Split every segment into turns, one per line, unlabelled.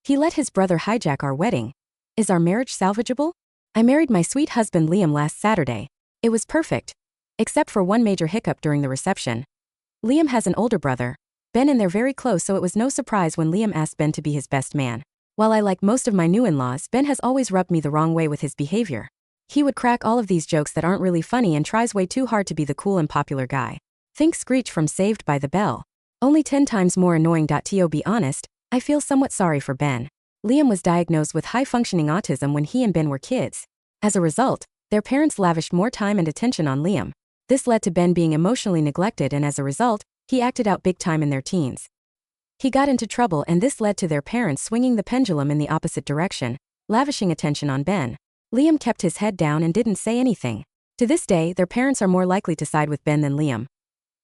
He let his brother hijack our wedding. Is our marriage salvageable? I married my sweet husband Liam last Saturday. It was perfect. Except for one major hiccup during the reception. Liam has an older brother, Ben, and they're very close, so it was no surprise when Liam asked Ben to be his best man. While I like most of my new in-laws, Ben has always rubbed me the wrong way with his behavior. He would crack all of these jokes that aren't really funny and tries way too hard to be the cool and popular guy. Think Screech from Saved by the Bell. Only 10 times more annoying. To be honest, I feel somewhat sorry for Ben. Liam was diagnosed with high-functioning autism when he and Ben were kids. As a result, their parents lavished more time and attention on Liam. This led to Ben being emotionally neglected, and as a result, he acted out big time in their teens. He got into trouble, and this led to their parents swinging the pendulum in the opposite direction, lavishing attention on Ben. Liam kept his head down and didn't say anything. To this day, their parents are more likely to side with Ben than Liam.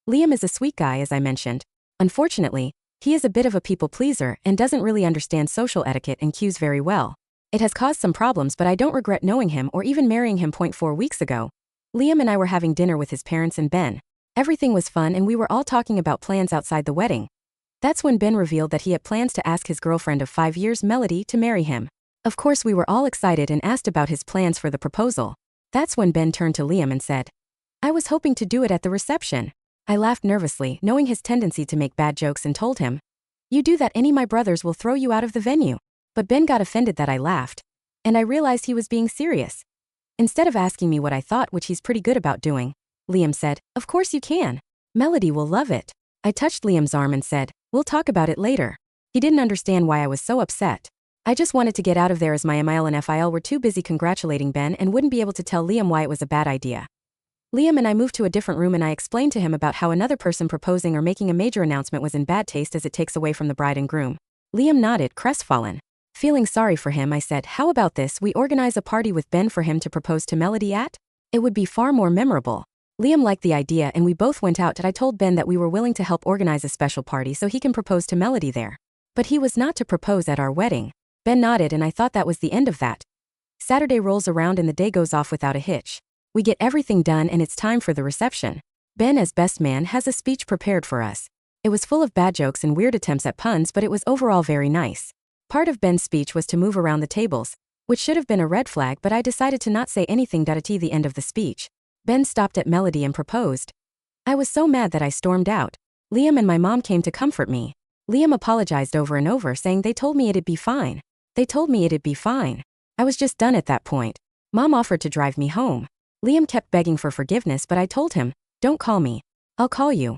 Liam is a sweet guy, as I mentioned. Unfortunately, he is a bit of a people pleaser and doesn't really understand social etiquette and cues very well. It has caused some problems, but I don't regret knowing him or even marrying him. 4 weeks ago, Liam and I were having dinner with his parents and Ben. Everything was fun and we were all talking about plans outside the wedding. That's when Ben revealed that he had plans to ask his girlfriend of 5 years, Melody, to marry him. Of course, we were all excited and asked about his plans for the proposal. That's when Ben turned to Liam and said, "I was hoping to do it at the reception." I laughed nervously, knowing his tendency to make bad jokes, and told him, "You do that, any of my brothers will throw you out of the venue." But Ben got offended that I laughed. And I realized he was being serious. Instead of asking me what I thought, which he's pretty good about doing, Liam said, "Of course you can. Melody will love it." I touched Liam's arm and said, "We'll talk about it later." He didn't understand why I was so upset. I just wanted to get out of there, as my Emil and Phil were too busy congratulating Ben and wouldn't be able to tell Liam why it was a bad idea. Liam and I moved to a different room, and I explained to him about how another person proposing or making a major announcement was in bad taste, as it takes away from the bride and groom. Liam nodded, crestfallen. Feeling sorry for him, I said, "How about this, we organize a party with Ben for him to propose to Melody at? It would be far more memorable." Liam liked the idea and we both went out, and I told Ben that we were willing to help organize a special party so he can propose to Melody there. But he was not to propose at our wedding. Ben nodded, and I thought that was the end of that. Saturday rolls around and the day goes off without a hitch. We get everything done and it's time for the reception. Ben, as best man, has a speech prepared for us. It was full of bad jokes and weird attempts at puns, but it was overall very nice. Part of Ben's speech was to move around the tables, which should have been a red flag, but I decided to not say anything. At the end of the speech, Ben stopped at Melody and proposed. I was so mad that I stormed out. Liam and my mom came to comfort me. Liam apologized over and over, saying they told me it'd be fine. They told me it'd be fine. I was just done at that point. Mom offered to drive me home. Liam kept begging for forgiveness, but I told him, "Don't call me. I'll call you."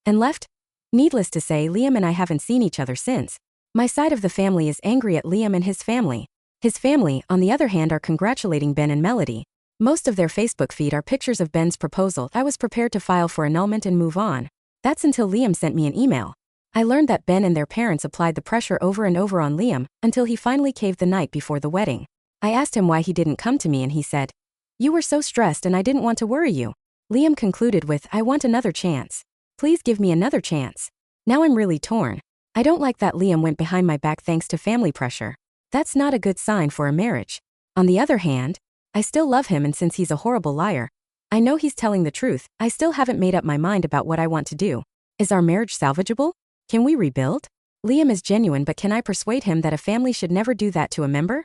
And left. Needless to say, Liam and I haven't seen each other since. My side of the family is angry at Liam and his family. His family, on the other hand, are congratulating Ben and Melody. Most of their Facebook feed are pictures of Ben's proposal. I was prepared to file for annulment and move on. That's until Liam sent me an email. I learned that Ben and their parents applied the pressure over and over on Liam until he finally caved the night before the wedding. I asked him why he didn't come to me, and he said, "You were so stressed and I didn't want to worry you." Liam concluded with, "I want another chance. Please give me another chance." Now I'm really torn. I don't like that Liam went behind my back thanks to family pressure. That's not a good sign for a marriage. On the other hand, I still love him, and since he's a horrible liar, I know he's telling the truth. I still haven't made up my mind about what I want to do. Is our marriage salvageable? Can we rebuild? Liam is genuine, but can I persuade him that a family should never do that to a member?